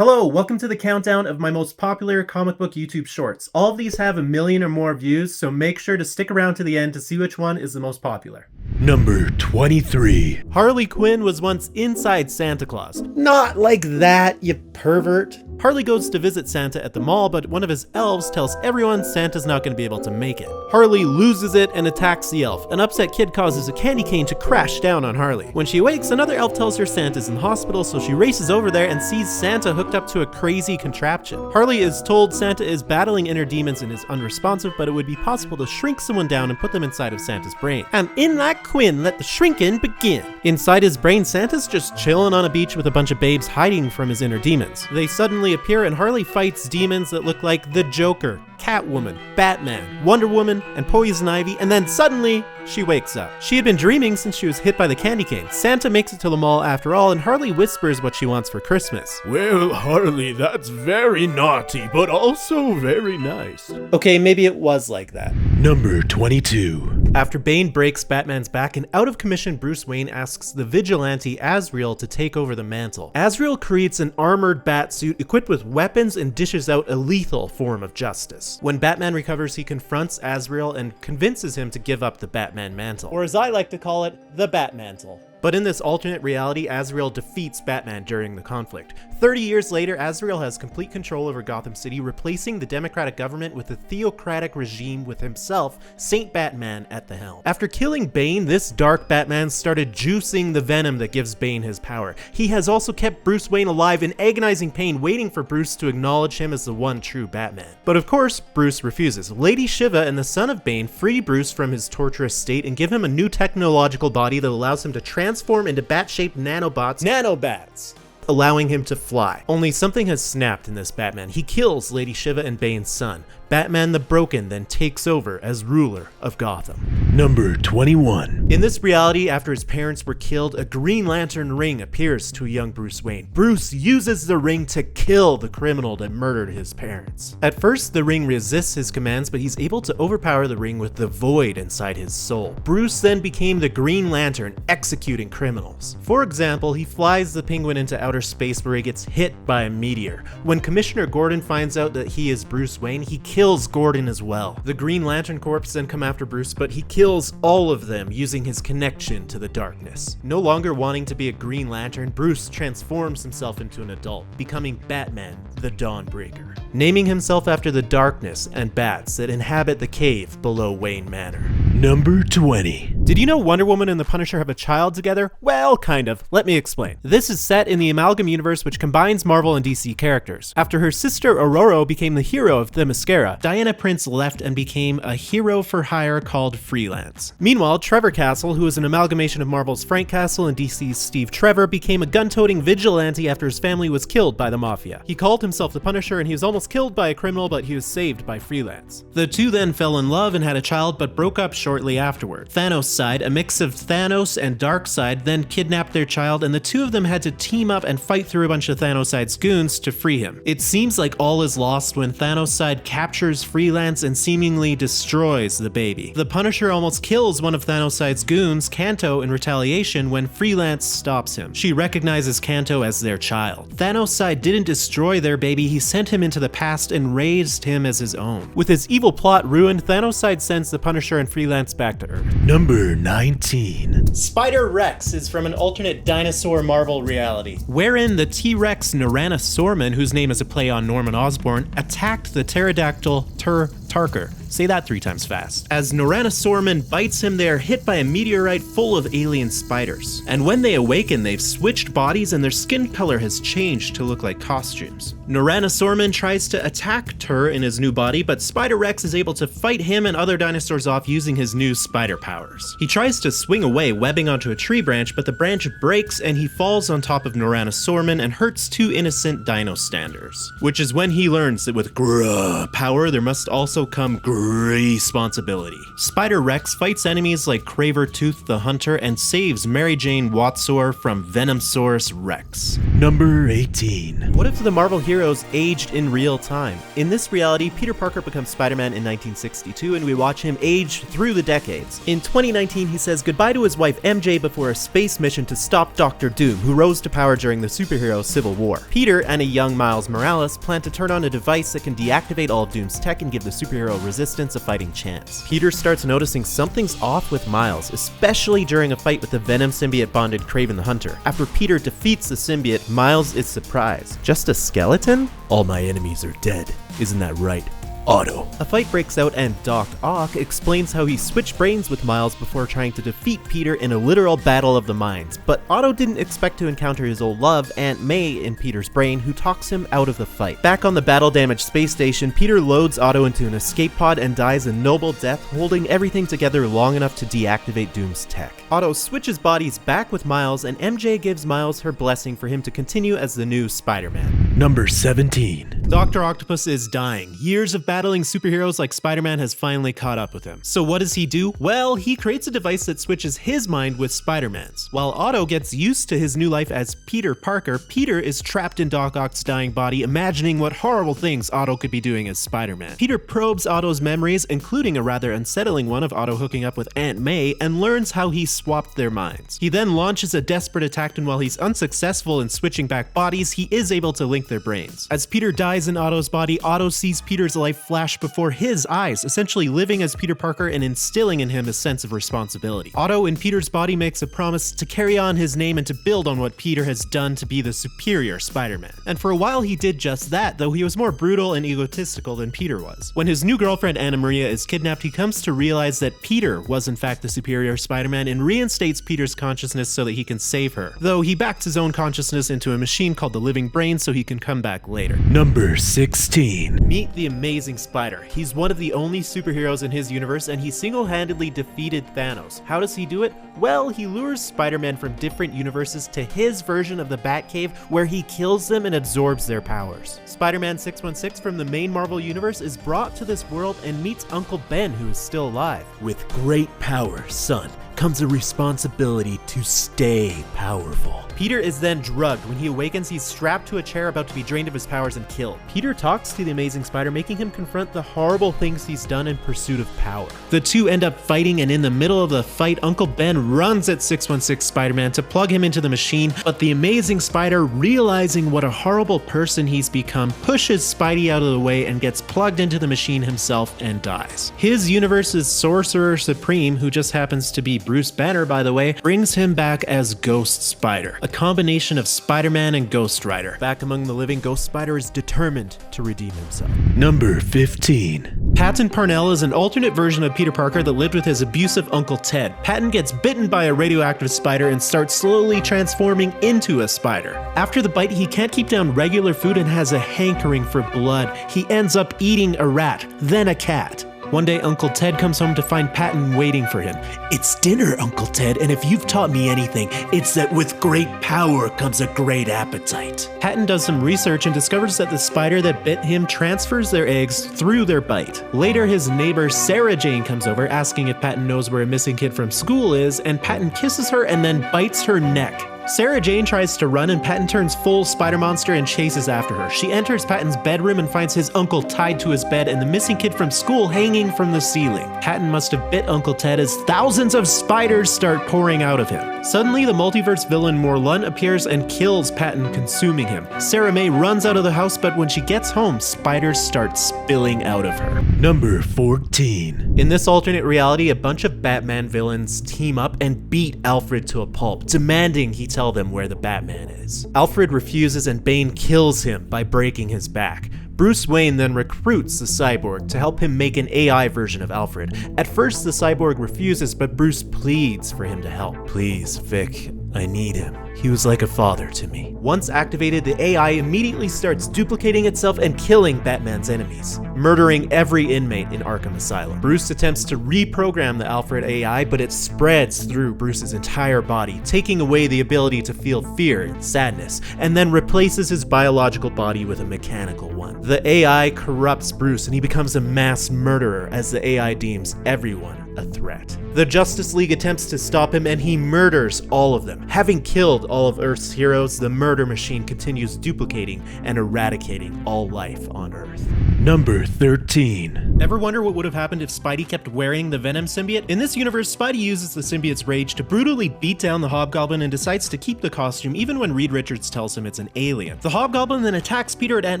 Hello, welcome to the countdown of my most popular comic book YouTube shorts. All of these have 1 million or more views, so make sure to stick around to the end to see which one is the most popular. Number 23. Harley Quinn was once inside Santa Claus. Not like that, you pervert. Harley goes to visit Santa at the mall, but one of his elves tells everyone Santa's not going to be able to make it. Harley loses it and attacks the elf. An upset kid causes a candy cane to crash down on Harley. When she awakes, another elf tells her Santa's in the hospital, so she races over there and sees Santa hooked up to a crazy contraption. Harley is told Santa is battling inner demons and is unresponsive, but it would be possible to shrink someone down and put them inside of Santa's brain. And in that Quinn, let the shrinking begin. Inside his brain, Santa's just chilling on a beach with a bunch of babes hiding from his inner demons. They suddenly appear and Harley fights demons that look like the Joker, Catwoman, Batman, Wonder Woman, and Poison Ivy, and then suddenly, she wakes up. She had been dreaming since she was hit by the candy cane. Santa makes it to the mall after all, and Harley whispers what she wants for Christmas. Well, Harley, that's very naughty, but also very nice. Okay, maybe it was like that. Number 22. After Bane breaks Batman's back, an out-of-commission Bruce Wayne asks the vigilante Azrael to take over the mantle. Azrael creates an armored bat suit equipped with weapons and dishes out a lethal form of justice. When Batman recovers, he confronts Azrael and convinces him to give up the Batman mantle. Or as I like to call it, the Batmantle. But in this alternate reality, Azrael defeats Batman during the conflict. 30 years later, Azrael has complete control over Gotham City, replacing the democratic government with a theocratic regime with himself, Saint Batman, at the helm. After killing Bane, this dark Batman started juicing the venom that gives Bane his power. He has also kept Bruce Wayne alive in agonizing pain, waiting for Bruce to acknowledge him as the one true Batman. But of course, Bruce refuses. Lady Shiva and the son of Bane free Bruce from his torturous state and give him a new technological body that allows him to transform into bat-shaped nanobats, allowing him to fly. Only something has snapped in this Batman. He kills Lady Shiva and Bane's son. Batman the Broken then takes over as ruler of Gotham. Number 21. In this reality, after his parents were killed, a Green Lantern ring appears to a young Bruce Wayne. Bruce uses the ring to kill the criminal that murdered his parents. At first, the ring resists his commands, but he's able to overpower the ring with the void inside his soul. Bruce then became the Green Lantern, executing criminals. For example, he flies the Penguin into outer space where he gets hit by a meteor. When Commissioner Gordon finds out that he is Bruce Wayne, he kills Gordon as well. The Green Lantern Corps then come after Bruce, but he kills all of them using his connection to the darkness. No longer wanting to be a Green Lantern, Bruce transforms himself into an adult, becoming Batman, the Dawnbreaker, naming himself after the darkness and bats that inhabit the cave below Wayne Manor. Number 20. Did you know Wonder Woman and the Punisher have a child together? Well, kind of. Let me explain. This is set in the Amalgam universe, which combines Marvel and DC characters. After her sister Aurora became the hero of Themyscira, Diana Prince left and became a hero for hire called Freelance. Meanwhile, Trevor Castle, who is an amalgamation of Marvel's Frank Castle and DC's Steve Trevor, became a gun-toting vigilante after his family was killed by the Mafia. He called himself the Punisher and he was almost killed by a criminal, but he was saved by Freelance. The two then fell in love and had a child, but broke up shortly afterward. Thanos' side, a mix of Thanos and Darkseid, then kidnapped their child, and the two of them had to team up and fight through a bunch of Thanos' goons to free him. It seems like all is lost when Thanos' side captures Freelance and seemingly destroys the baby. The Punisher almost kills one of Thanos' goons, Kanto, in retaliation when Freelance stops him. She recognizes Kanto as their child. Thanos' side didn't destroy their baby, he sent him into the past and raised him as his own. With his evil plot ruined, Thanos' side sends the Punisher and Freelance back to Earth. Number 19. Spider-Rex is from an alternate dinosaur Marvel reality, wherein the T-Rex Noranosaurman, whose name is a play on Norman Osborn, attacked the pterodactyl Tarker. Say that 3 times fast. As Noranosaurman bites him, they are hit by a meteorite full of alien spiders. And when they awaken, they've switched bodies and their skin color has changed to look like costumes. Noranosaurman tries to attack Tur in his new body, but Spider-Rex is able to fight him and other dinosaurs off using his new spider powers. He tries to swing away, webbing onto a tree branch, but the branch breaks and he falls on top of Noranosaurman and hurts 2 innocent dino standers. Which is when he learns that with grrr power, there must also come grrr responsibility. Spider-Rex fights enemies like Craver-Tooth the Hunter and saves Mary Jane Watsour from Venomsaurus Rex. Number 18. What if the Marvel heroes aged in real time? In this reality, Peter Parker becomes Spider-Man in 1962 and we watch him age through the decades. In 2019, he says goodbye to his wife MJ before a space mission to stop Dr. Doom, who rose to power during the superhero Civil War. Peter and a young Miles Morales plan to turn on a device that can deactivate all of Doom's tech and give the superhero Resistance a fighting chance. Peter starts noticing something's off with Miles, especially during a fight with the Venom symbiote bonded Kraven the Hunter. After Peter defeats the symbiote, Miles is surprised. Just a skeleton? All my enemies are dead. Isn't that right, Otto? A fight breaks out and Doc Ock explains how he switched brains with Miles before trying to defeat Peter in a literal battle of the minds, but Otto didn't expect to encounter his old love, Aunt May, in Peter's brain, who talks him out of the fight. Back on the battle-damaged space station, Peter loads Otto into an escape pod and dies a noble death, holding everything together long enough to deactivate Doom's tech. Otto switches bodies back with Miles, and MJ gives Miles her blessing for him to continue as the new Spider-Man. Number 17. Dr. Octopus is dying. Years of battling superheroes like Spider-Man has finally caught up with him. So what does he do? Well, he creates a device that switches his mind with Spider-Man's. While Otto gets used to his new life as Peter Parker, Peter is trapped in Doc Ock's dying body, imagining what horrible things Otto could be doing as Spider-Man. Peter probes Otto's memories, including a rather unsettling one of Otto hooking up with Aunt May, and learns how he swapped their minds. He then launches a desperate attack, and while he's unsuccessful in switching back bodies, he is able to link their brains. As Peter dies in Otto's body, Otto sees Peter's life flash before his eyes, essentially living as Peter Parker and instilling in him a sense of responsibility. Otto in Peter's body makes a promise to carry on his name and to build on what Peter has done to be the superior Spider-Man. And for a while he did just that, though he was more brutal and egotistical than Peter was. When his new girlfriend Anna Maria is kidnapped, he comes to realize that Peter was in fact the superior Spider-Man and reinstates Peter's consciousness so that he can save her, though he backs his own consciousness into a machine called the Living Brain so he can come back later. Number 16. Meet the Amazing Spider. He's one of the only superheroes in his universe, and he single-handedly defeated Thanos. How does he do it? Well, he lures Spider-Man from different universes to his version of the Batcave, where he kills them and absorbs their powers. Spider-Man 616 from the main Marvel universe is brought to this world and meets Uncle Ben, who is still alive. With great power, son, comes a responsibility to stay powerful. Peter is then drugged. When he awakens, he's strapped to a chair about to be drained of his powers and killed. Peter talks to the Amazing Spider, making him confront the horrible things he's done in pursuit of power. The two end up fighting, and in the middle of the fight, Uncle Ben runs at 616 Spider-Man to plug him into the machine, but the Amazing Spider, realizing what a horrible person he's become, pushes Spidey out of the way and gets plugged into the machine himself and dies. His universe's Sorcerer Supreme, who just happens to be Bruce Banner by the way, brings him back as Ghost Spider, a combination of Spider-Man and Ghost Rider. Back among the living, Ghost Spider is determined to redeem himself. Number 15. Patton Parnel is an alternate version of Peter Parker that lived with his abusive Uncle Ted. Patton gets bitten by a radioactive spider and starts slowly transforming into a spider. After the bite, he can't keep down regular food and has a hankering for blood. He ends up eating a rat, then a cat. One day, Uncle Ted comes home to find Patton waiting for him. It's dinner, Uncle Ted, and if you've taught me anything, it's that with great power comes a great appetite. Patton does some research and discovers that the spider that bit him transfers their eggs through their bite. Later, his neighbor Sarah Jane comes over, asking if Patton knows where a missing kid from school is, and Patton kisses her and then bites her neck. Sarah Jane tries to run and Patton turns full spider monster and chases after her. She enters Patton's bedroom and finds his uncle tied to his bed and the missing kid from school hanging from the ceiling. Patton must have bit Uncle Ted as thousands of spiders start pouring out of him. Suddenly, the multiverse villain Morlun appears and kills Patton, consuming him. Sarah May runs out of the house, but when she gets home, spiders start spilling out of her. Number 14. In this alternate reality, a bunch of Batman villains team up and beat Alfred to a pulp, demanding he tell them where the Batman is. Alfred refuses and Bane kills him by breaking his back. Bruce Wayne then recruits the cyborg to help him make an AI version of Alfred. At first, the cyborg refuses, but Bruce pleads for him to help. Please, Vic, I need him. He was like a father to me. Once activated, the AI immediately starts duplicating itself and killing Batman's enemies, murdering every inmate in Arkham Asylum. Bruce attempts to reprogram the Alfred AI, but it spreads through Bruce's entire body, taking away the ability to feel fear and sadness, and then replaces his biological body with a mechanical one. The AI corrupts Bruce and he becomes a mass murderer as the AI deems everyone a threat. The Justice League attempts to stop him and he murders all of them. Having killed all of Earth's heroes, the murder machine continues duplicating and eradicating all life on Earth. Number 13. Ever wonder what would have happened if Spidey kept wearing the Venom symbiote? In this universe, Spidey uses the symbiote's rage to brutally beat down the Hobgoblin and decides to keep the costume even when Reed Richards tells him it's an alien. The Hobgoblin then attacks Peter at Aunt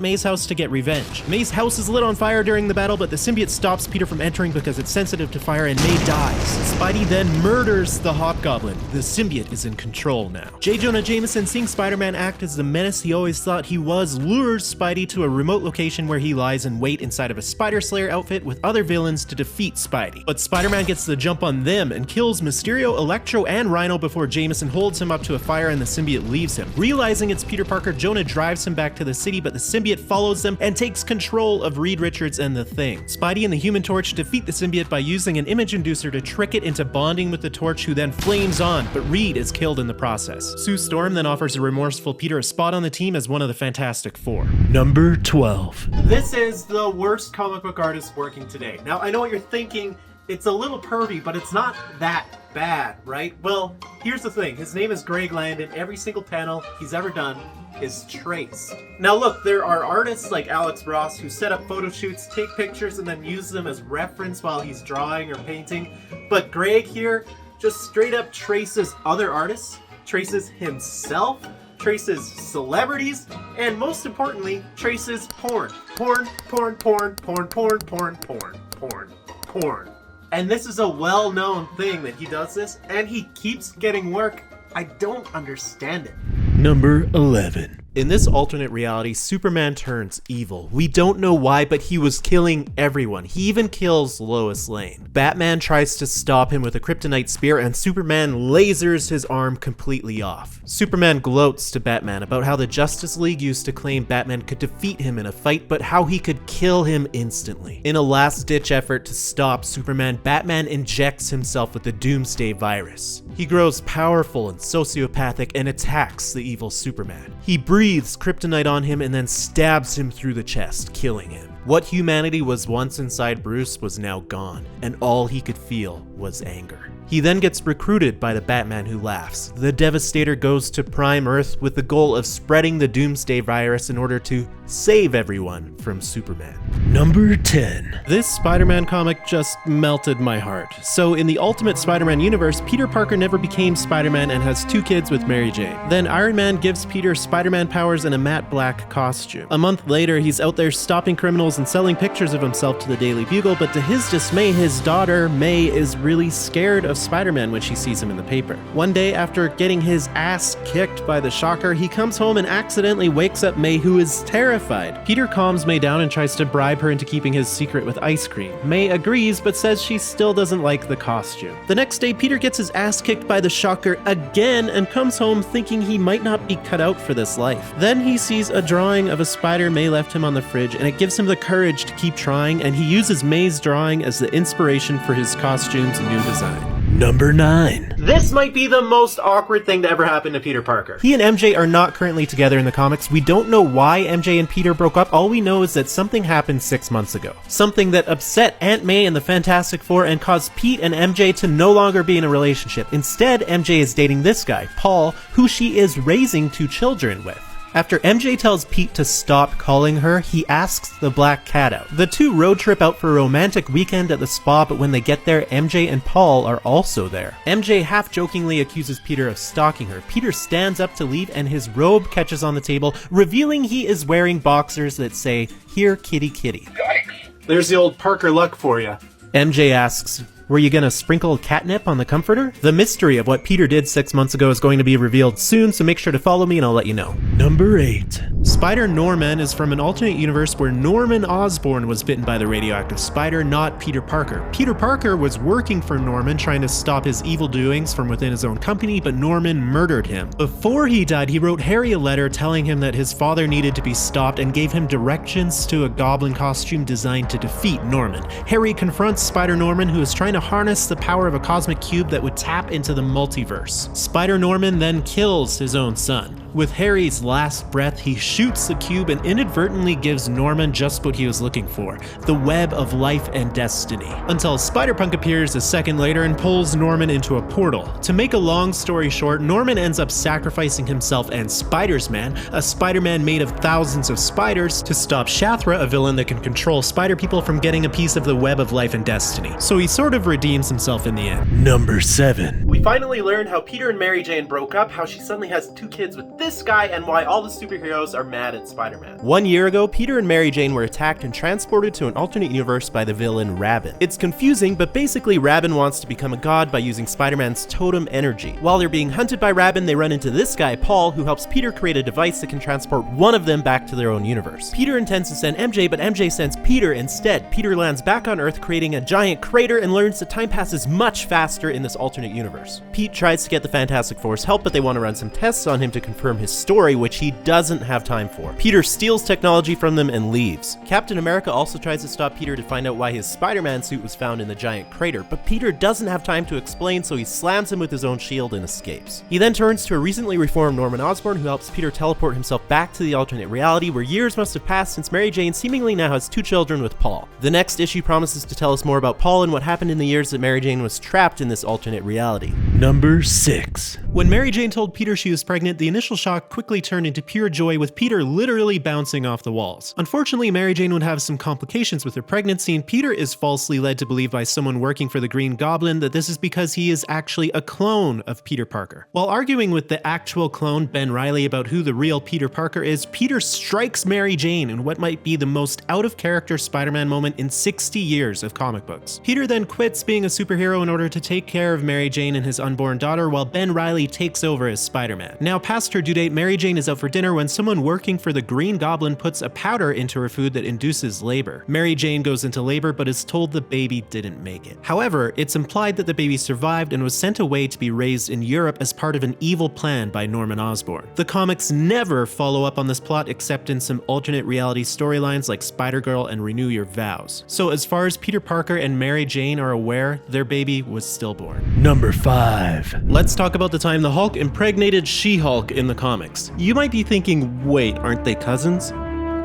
May's house to get revenge. May's house is lit on fire during the battle, but the symbiote stops Peter from entering because it's sensitive to fire and May dies. Spidey then murders the Hobgoblin. The symbiote is in control now. J. Jonah Jameson, seeing Spider-Man act as the menace he always thought he was, lures Spidey to a remote location where he lies in wait inside of a Spider Slayer outfit with other villains to defeat Spidey. But Spider-Man gets the jump on them and kills Mysterio, Electro, and Rhino before Jameson holds him up to a fire and the symbiote leaves him. Realizing it's Peter Parker, Jonah drives him back to the city, but the symbiote follows them and takes control of Reed Richards and the Thing. Spidey and the Human Torch defeat the symbiote by using an image inducer to trick it into bonding with the Torch, who then flames on, but Reed is killed in the process. Sue Storm then offers a remorseful Peter a spot on the team as one of the Fantastic Four. Number 12. This is the worst comic book artist working today. Now, I know what you're thinking. It's a little pervy, but it's not that bad, right? Well, here's the thing. His name is Greg Land, and every single panel he's ever done is traced. Now look, there are artists like Alex Ross who set up photo shoots, take pictures, and then use them as reference while he's drawing or painting. But Greg here just straight up traces other artists, traces himself, traces celebrities, and most importantly, traces porn. Porn, porn, porn, porn, porn, porn, porn, porn, porn. And this is a well-known thing that he does this, and he keeps getting work. I don't understand it. Number 11. In this alternate reality, Superman turns evil. We don't know why, but he was killing everyone. He even kills Lois Lane. Batman tries to stop him with a kryptonite spear, and Superman lasers his arm completely off. Superman gloats to Batman about how the Justice League used to claim Batman could defeat him in a fight, but how he could kill him instantly. In a last-ditch effort to stop Superman, Batman injects himself with the Doomsday virus. He grows powerful and sociopathic and attacks the evil Superman. He breathes kryptonite on him and then stabs him through the chest, killing him. What humanity was once inside Bruce was now gone, and all he could feel was anger. He then gets recruited by the Batman Who Laughs. The Devastator goes to Prime Earth with the goal of spreading the Doomsday virus in order to save everyone from Superman. Number 10. This Spider-Man comic just melted my heart. So in the Ultimate Spider-Man universe, Peter Parker never became Spider-Man and has 2 kids with Mary Jane. Then Iron Man gives Peter Spider-Man powers in a matte black costume. A month later, he's out there stopping criminals and selling pictures of himself to the Daily Bugle, but to his dismay, his daughter, May, is really scared of Spider-Man when she sees him in the paper. One day, after getting his ass kicked by the Shocker, he comes home and accidentally wakes up May, who is terrified. Peter calms May down and tries to bribe her into keeping his secret with ice cream. May agrees, but says she still doesn't like the costume. The next day, Peter gets his ass kicked by the Shocker again and comes home thinking he might not be cut out for this life. Then he sees a drawing of a spider May left him on the fridge, and it gives him the courage to keep trying, and he uses May's drawing as the inspiration for his costume's new design. Number 9. This might be the most awkward thing to ever happen to Peter Parker. He and MJ are not currently together in the comics. We don't know why MJ and Peter broke up. All we know is that something happened 6 months ago. Something that upset Aunt May and the Fantastic Four and caused Pete and MJ to no longer be in a relationship. Instead, MJ is dating this guy, Paul, who she is raising 2 children with. After MJ tells Pete to stop calling her, he asks the Black Cat out. The 2 road trip out for a romantic weekend at the spa, but when they get there, MJ and Paul are also there. MJ half-jokingly accuses Peter of stalking her. Peter stands up to leave and his robe catches on the table, revealing he is wearing boxers that say, "Here, kitty kitty." Yikes. There's the old Parker luck for you. MJ asks, Were you gonna sprinkle catnip on the comforter? The mystery of what Peter did 6 months ago is going to be revealed soon, so make sure to follow me and I'll let you know. Number 8. Spider-Norman is from an alternate universe where Norman Osborn was bitten by the radioactive spider, not Peter Parker. Peter Parker was working for Norman, trying to stop his evil doings from within his own company, but Norman murdered him. Before he died, he wrote Harry a letter telling him that his father needed to be stopped and gave him directions to a goblin costume designed to defeat Norman. Harry confronts Spider-Norman, who is trying to harness the power of a cosmic cube that would tap into the multiverse. Spider-Norman then kills his own son. With Harry's last breath, he shoots the cube and inadvertently gives Norman just what he was looking for, the web of life and destiny. Until Spider-Punk appears a second later and pulls Norman into a portal. To make a long story short, Norman ends up sacrificing himself and Spider-Man, a Spider-Man made of thousands of spiders, to stop Shathra, a villain that can control spider people, from getting a piece of the web of life and destiny. So he sort of redeems himself in the end. Number 7. We finally learned how Peter and Mary Jane broke up, how she suddenly has 2 kids with this guy, and why all the superheroes are mad at Spider-Man. 1 year ago, Peter and Mary Jane were attacked and transported to an alternate universe by the villain Rabin. It's confusing, but basically Rabin wants to become a god by using Spider-Man's totem energy. While they're being hunted by Rabin, they run into this guy, Paul, who helps Peter create a device that can transport one of them back to their own universe. Peter intends to send MJ, but MJ sends Peter instead. Peter lands back on Earth, creating a giant crater, and learns that time passes much faster in this alternate universe. Pete tries to get the Fantastic Four's help, but they want to run some tests on him to confirm his story, which he doesn't have time for. Peter steals technology from them and leaves. Captain America also tries to stop Peter to find out why his Spider-Man suit was found in the giant crater, but Peter doesn't have time to explain, so he slams him with his own shield and escapes. He then turns to a recently reformed Norman Osborn, who helps Peter teleport himself back to the alternate reality, where years must have passed since Mary Jane seemingly now has 2 children with Paul. The next issue promises to tell us more about Paul and what happened in the years that Mary Jane was trapped in this alternate reality. Number 6. When Mary Jane told Peter she was pregnant, the initial shock quickly turned into pure joy, with Peter literally bouncing off the walls. Unfortunately, Mary Jane would have some complications with her pregnancy, and Peter is falsely led to believe by someone working for the Green Goblin that this is because he is actually a clone of Peter Parker. While arguing with the actual clone, Ben Reilly, about who the real Peter Parker is, Peter strikes Mary Jane in what might be the most out-of-character Spider-Man moment in 60 years of comic books. Peter then quits being a superhero in order to take care of Mary Jane and his unborn daughter, while Ben Reilly takes over as Spider-Man. Now past her due date, Mary Jane is out for dinner when someone working for the Green Goblin puts a powder into her food that induces labor. Mary Jane goes into labor but is told the baby didn't make it. However, it's implied that the baby survived and was sent away to be raised in Europe as part of an evil plan by Norman Osborn. The comics never follow up on this plot except in some alternate reality storylines like Spider-Girl and Renew Your Vows. So as far as Peter Parker and Mary Jane are aware, their baby was stillborn. Number 5. Let's talk about the time the Hulk impregnated She-Hulk in the comics. You might be thinking, wait, aren't they cousins?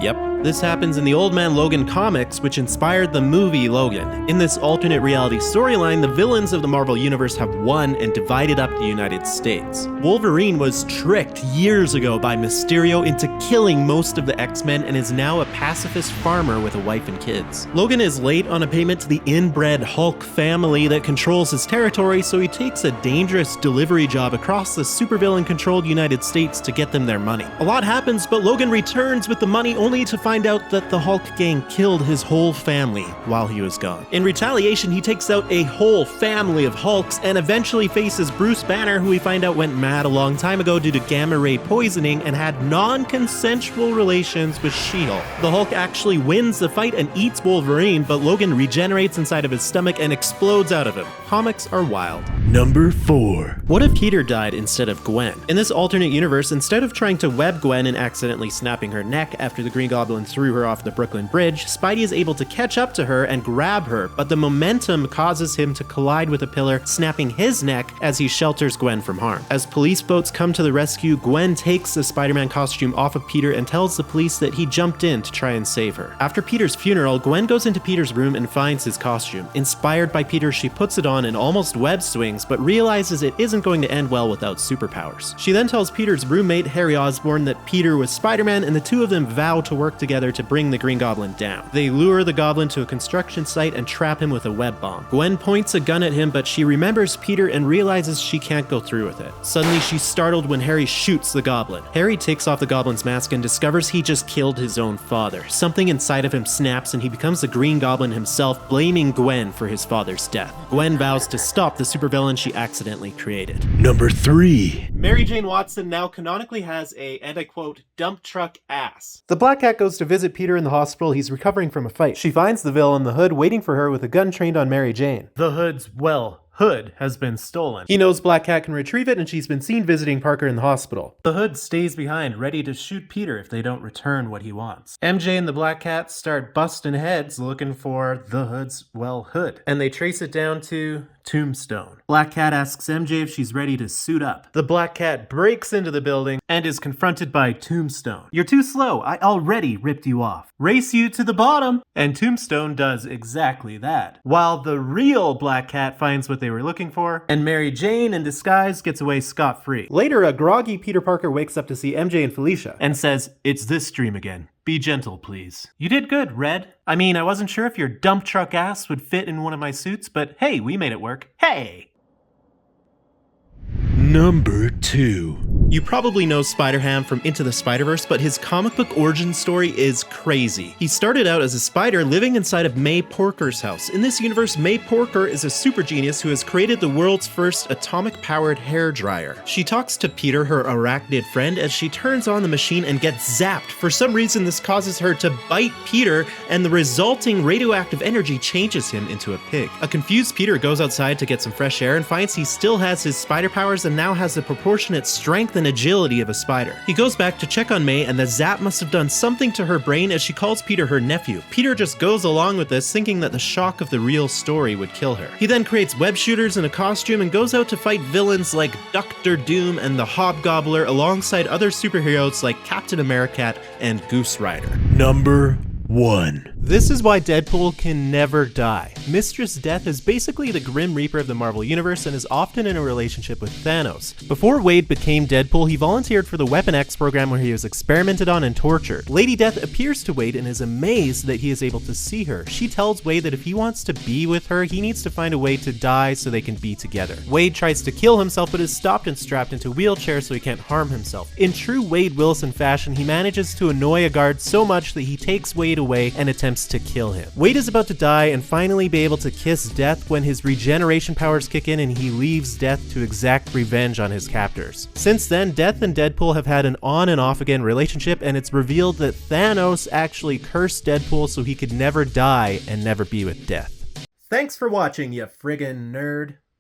Yep. This happens in the Old Man Logan comics, which inspired the movie Logan. In this alternate reality storyline, the villains of the Marvel Universe have won and divided up the United States. Wolverine was tricked years ago by Mysterio into killing most of the X-Men and is now a pacifist farmer with a wife and kids. Logan is late on a payment to the inbred Hulk family that controls his territory, so he takes a dangerous delivery job across the supervillain-controlled United States to get them their money. A lot happens, but Logan returns with the money only to find out that the Hulk gang killed his whole family while he was gone. In retaliation, he takes out a whole family of Hulks and eventually faces Bruce Banner, who we find out went mad a long time ago due to gamma ray poisoning and had non-consensual relations with She-Hulk. The Hulk actually wins the fight and eats Wolverine, but Logan regenerates inside of his stomach and explodes out of him. Comics are wild. Number 4. What if Peter died instead of Gwen? In this alternate universe, instead of trying to web Gwen and accidentally snapping her neck after the Green Goblin threw her off the Brooklyn Bridge, Spidey is able to catch up to her and grab her, but the momentum causes him to collide with a pillar, snapping his neck as he shelters Gwen from harm. As police boats come to the rescue, Gwen takes the Spider-Man costume off of Peter and tells the police that he jumped in to try and save her. After Peter's funeral, Gwen goes into Peter's room and finds his costume. Inspired by Peter, she puts it on and almost web swings things, but realizes it isn't going to end well without superpowers. She then tells Peter's roommate, Harry Osborn, that Peter was Spider-Man, and the two of them vow to work together to bring the Green Goblin down. They lure the Goblin to a construction site and trap him with a web bomb. Gwen points a gun at him, but she remembers Peter and realizes she can't go through with it. Suddenly, she's startled when Harry shoots the Goblin. Harry takes off the Goblin's mask and discovers he just killed his own father. Something inside of him snaps and he becomes the Green Goblin himself, blaming Gwen for his father's death. Gwen vows to stop the supervillain she accidentally created. Number 3. Mary Jane Watson now canonically has a, and I quote, dump truck ass. The Black Cat goes to visit Peter in the hospital. He's recovering from a fight. She finds the villain, the Hood, waiting for her with a gun trained on Mary Jane. The Hood's, Hood has been stolen. He knows Black Cat can retrieve it, and she's been seen visiting Parker in the hospital. The Hood stays behind, ready to shoot Peter if they don't return what he wants. MJ and the Black Cat start busting heads looking for the Hood's, Hood. And they trace it down to Tombstone. Black Cat asks MJ if she's ready to suit up. The Black Cat breaks into the building and is confronted by Tombstone. You're too slow. I already ripped you off. Race you to the bottom. And Tombstone does exactly that. While the real Black Cat finds what they were looking for, and Mary Jane in disguise gets away scot-free. Later, a groggy Peter Parker wakes up to see MJ and Felicia and says, "It's this dream again. Be gentle, please." You did good, Red. I mean, I wasn't sure if your dump truck ass would fit in one of my suits, but hey, we made it work. Hey! Number 2. You probably know Spider-Ham from Into the Spider-Verse, but his comic book origin story is crazy. He started out as a spider living inside of May Porker's house. In this universe, May Porker is a super genius who has created the world's first atomic-powered hairdryer. She talks to Peter, her arachnid friend, as she turns on the machine and gets zapped. For some reason, this causes her to bite Peter, and the resulting radioactive energy changes him into a pig. A confused Peter goes outside to get some fresh air and finds he still has his spider powers and now has the proportionate strength and agility of a spider. He goes back to check on May, and the zap must have done something to her brain as she calls Peter her nephew. Peter just goes along with this, thinking that the shock of the real story would kill her. He then creates web shooters in a costume and goes out to fight villains like Dr. Doom and the Hobgobbler alongside other superheroes like Captain America and Goose Rider. Number 1. This is why Deadpool can never die. Mistress Death is basically the Grim Reaper of the Marvel Universe and is often in a relationship with Thanos. Before Wade became Deadpool, he volunteered for the Weapon X program where he was experimented on and tortured. Lady Death appears to Wade and is amazed that he is able to see her. She tells Wade that if he wants to be with her, he needs to find a way to die so they can be together. Wade tries to kill himself but is stopped and strapped into a wheelchair so he can't harm himself. In true Wade Wilson fashion, he manages to annoy a guard so much that he takes Wade away and attempts to kill him. Wade is about to die and finally be able to kiss Death when his regeneration powers kick in and he leaves Death to exact revenge on his captors. Since then, Death and Deadpool have had an on and off again relationship, and it's revealed that Thanos actually cursed Deadpool so he could never die and never be with Death. Thanks for watching, you friggin' nerd.